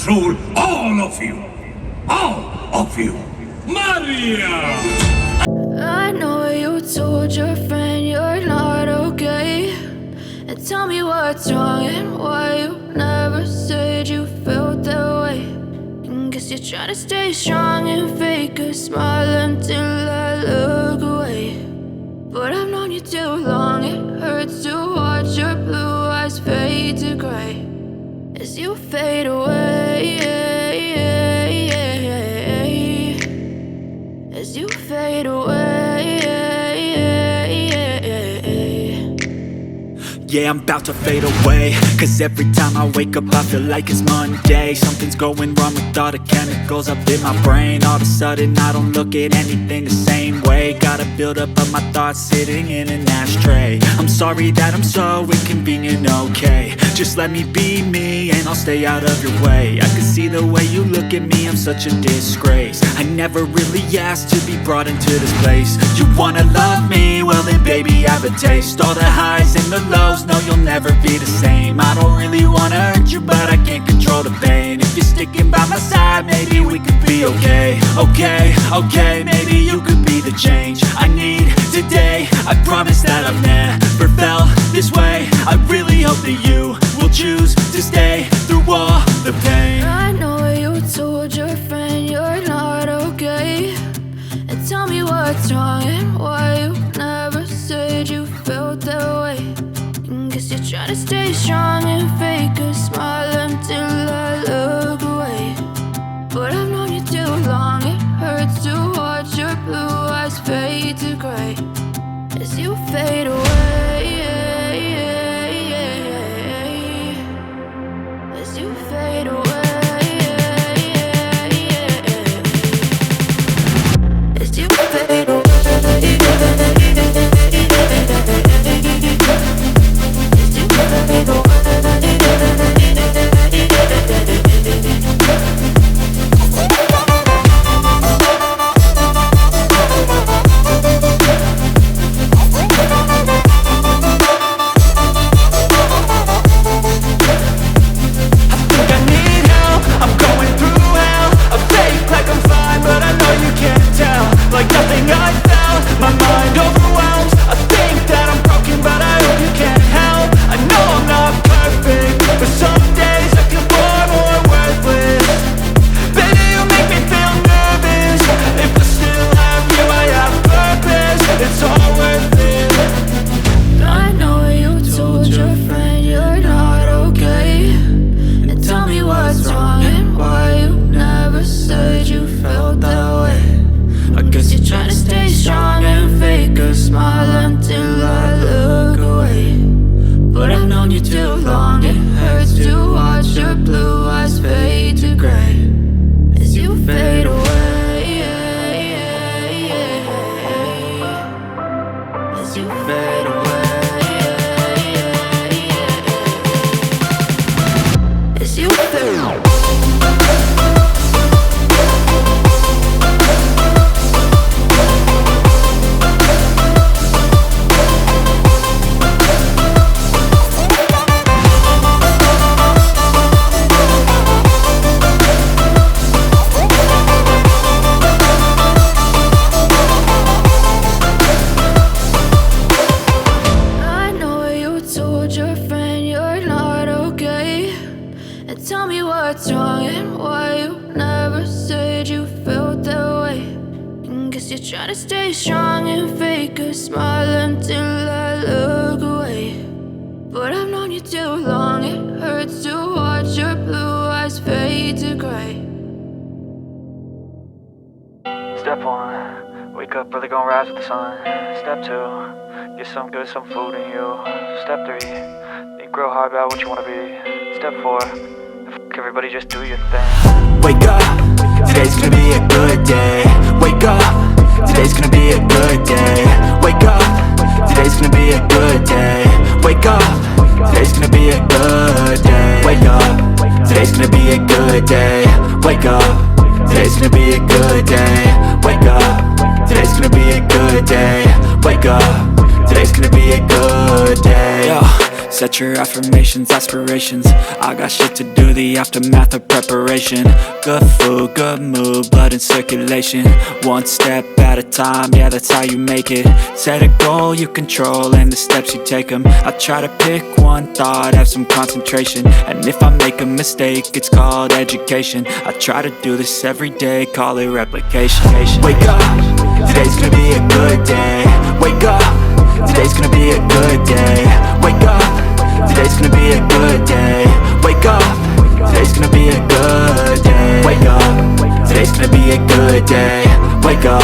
control all of you. All of you. Maria! I know you told your friend you're not okay. And tell me what's wrong and why you never said you felt that way. And guess you're trying to stay strong and fake a smile until I look away. But I've known you too long, it hurts to watch your blue eyes fade to gray as you fade away, as you fade away. Yeah, I'm about to fade away, cause every time I wake up I feel like it's Monday. Something's going wrong with all the chemicals up in my brain. All of a sudden I don't look at anything the same way. Gotta build up of my thoughts sitting in an ashtray. I'm sorry that I'm so inconvenient, okay. Just let me be me and I'll stay out of your way. I can see the way you look at me, I'm such a disgrace. I never really asked to be brought into this place. You wanna love me? Well then baby I have a taste. All the highs and the lows, no you'll never be the same. I don't really wanna hurt you but I can't control the pain. If you're sticking by my side maybe we could be okay. Okay, maybe you could be the change I need today. I promise that I've never felt this way. I really hope that you will choose to stay through all the pain. I know you told your friend you're not okay. And tell me what's wrong and why you never said you felt that way. And guess you're trying to stay strong and fake a smile until I look away. But I've known you too long, it hurts to watch your blue eyes fade to gray as you fade away, as you fade away, as you fade away. Step 1, wake up early, gonna rise with the sun. Step 2, get some good, some food in you. Step 3, think real hard about what you wanna be. Step 4, everybody just do your thing. Wake up, today's gonna be a good day. Wake up, today's gonna be a good day. Wake up, today's gonna be a good day. Wake up, today's gonna be a good day. Wake up, today's gonna be a good day. Wake up, today's gonna be a good day. Wake up, today's gonna be a good day. Wake up, today's gonna be a good day. Yo, Set your affirmations, aspirations. I got shit to do, the aftermath of preparation. Good food, good mood, blood in circulation. One step at a time, yeah, that's how you make it. Set a goal you control and the steps you take them. I try to pick one thought, have some concentration. And if I make a mistake, it's called education. I try to do this every day, call it replication. Wake up, today's gonna be a good day. Wake up, today's gonna be a good day. Wake up, today's gonna be a good day. Wake up, today's gonna be a good day. Wake up, today's gonna be a good day. Wake up,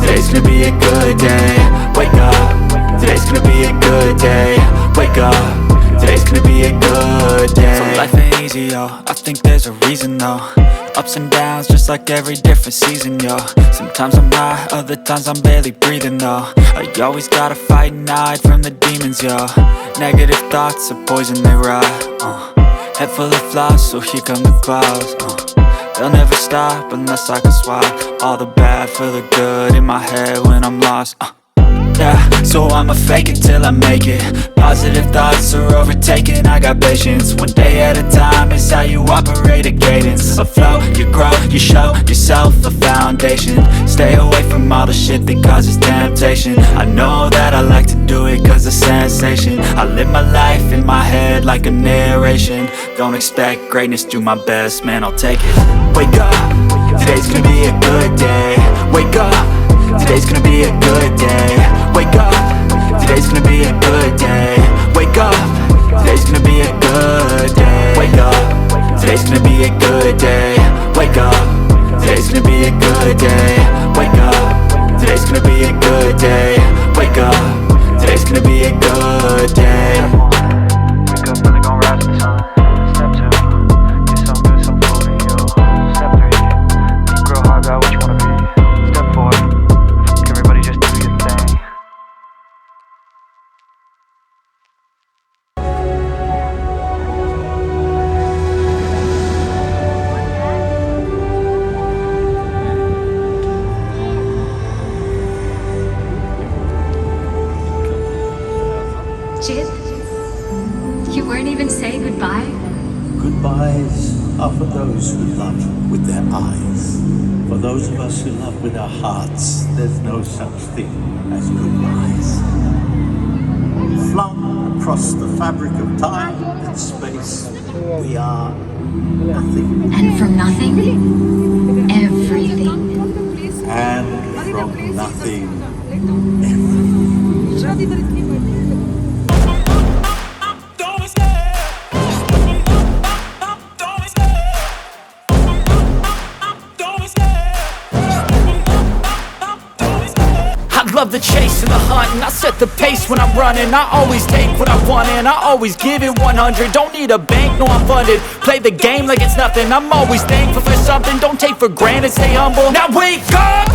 today's gonna be a good day. Wake up, today's gonna be a good day. Wake up, today's gonna be a good day. So life ain't easy, yo, I think there's a reason though. Ups and downs, just like every different season, yo. Sometimes I'm high, other times I'm barely breathing, though. I always gotta fight and hide from the demons, yo. Negative thoughts are poison, they rot. Head full of flaws, so here come the clouds. They'll never stop unless I can swap all the bad for the good in my head when I'm lost. Yeah, so I'ma fake it till I make it. Positive thoughts are overtaken, I got patience. One day at a time is how you operate a cadence. A flow, you grow, you show yourself a foundation. Stay away from all the shit that causes temptation. I know that I like to do it cause of sensation. I live my life in my head like a narration. Don't expect greatness, do my best, man, I'll take it. Wake up, today's gonna be a good day. Wake up, today's gonna be a good day. Wake up, today's gonna be a good day. Wake up, today's gonna be a good day. Wake up, today's gonna be a good day. Wake up, today's gonna be a good day. Wake up, today's gonna be a good day. Wake up, today's gonna be a good day. Wake up, really gon' rise with the sun. Step 2, get some good, some food in you. Step 3, think real hard about what you wanna be. Step 4, everybody just do your thing. Jid, you won't even say goodbye? Goodbyes are for those who love with their eyes. For those of us who love with our hearts, there's no such thing as goodbyes. Flung across the fabric of time and space, we are nothing. And from nothing, everything. And from nothing, everything. I love the chase and the hunt, and I set the pace when I'm running. I always take what I want and I always give it 100. Don't need a bank, no I'm funded. Play the game like it's nothing. I'm always thankful for something. Don't take for granted, stay humble. Now wake up!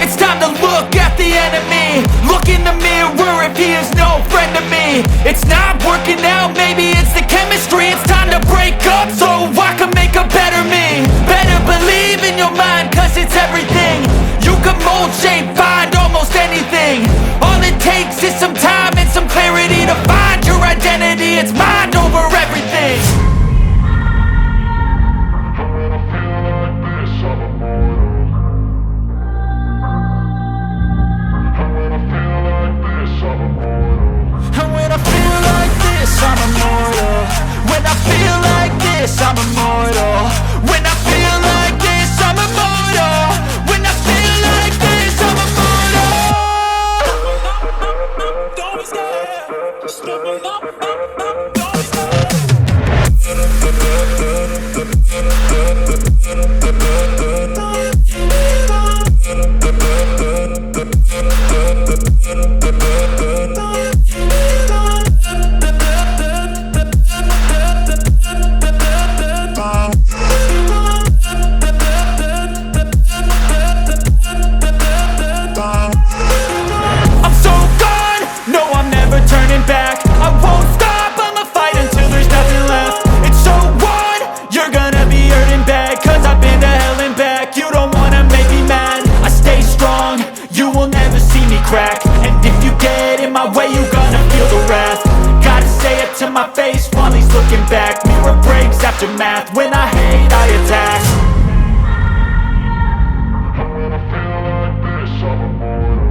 It's time to look at the enemy. Look in the mirror if he is no friend to me. It's not working out, maybe it's the chemistry. It's time to break up so I can make a better me. Better believe in your mind cause it's everything. You can mold, shape, find almost anything. All it takes is some time and some clarity to find your identity. It's mind over everything. And when I feel like this, I'm immortal. When I feel like this, I'm immortal. When I feel like this, I'm immortal. When I feel like this, I'm immortal. Don't be scared. Just open up. Don't be scared. When I hate, I attack. And when I feel like this, I'm immortal.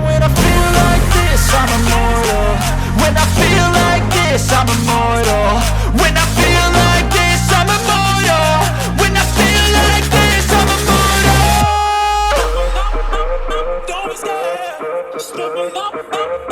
When I feel like this, I'm immortal. When I feel like this, I'm immortal. When I feel like this, I'm immortal. Don't be scared. Just open up, don't be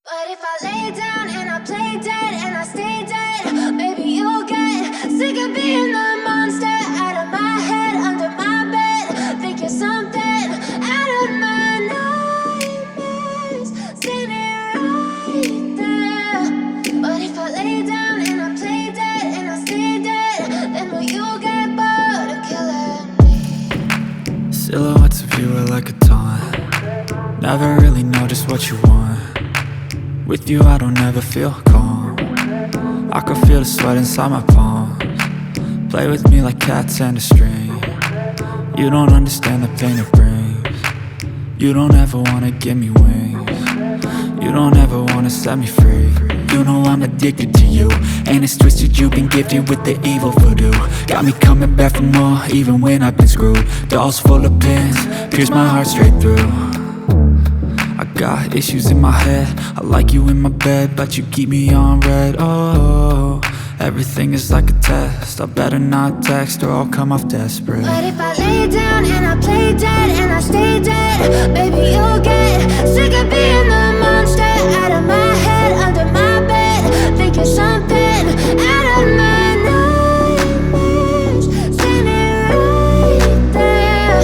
But if I lay down and I play dead and I stay dead, maybe you'll get sick of being the monster out of my head, under my bed. Think you're something out of my nightmares, standing right there. But if I lay down and I play dead and I stay dead, then will you get bored of killing me? Silhouettes of you are like a taunt. Never really know just what you want. With you I don't ever feel calm. I can feel the sweat inside my palms. Play with me like cats and a string. You don't understand the pain it brings. You don't ever wanna give me wings. You don't ever wanna set me free. You know I'm addicted to you, and it's twisted, you've been gifted with the evil voodoo. Got me coming back for more, even when I've been screwed. Dolls full of pins, pierce my heart straight through. I got issues in my head, I like you in my bed, but you keep me on red. Oh, everything is like a test. I better not text or I'll come off desperate. But if I lay down and I play dead and I stay dead, baby you'll get sick of being the monster out of my head, under my bed. Think you're something out of my nightmares, standing right there.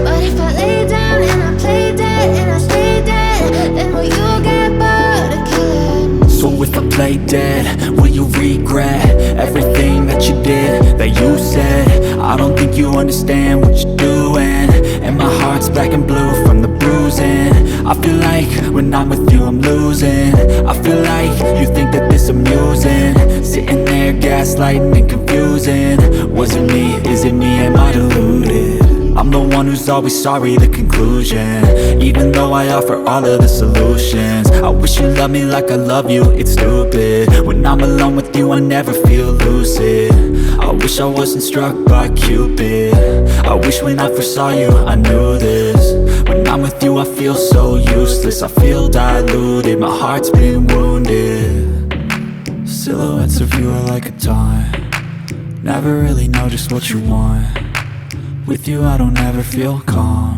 But if I lay down and I play dead and I stay dead, then will you get bored of killing me? So if I play dead, will you regret everything that you did, that you said? I don't think you understand what you're doing, and my heart's black and blue from the bruising. I feel like when I'm with you I'm losing. I feel like you think that this amusing, sitting there gaslighting and confusing. Was it me? Is it me? Am I deluded? I'm the one who's always sorry, the conclusion. Even though I offer all of the solutions, I wish you loved me like I love you, it's stupid. When I'm alone with you I never feel lucid. I wish I wasn't struck by Cupid. I wish when I first saw you I knew this. When I'm with you I feel so useless, I feel diluted, my heart's been wounded. Silhouettes of you are like a taunt. Never really know just what you want. With you I don't ever feel calm.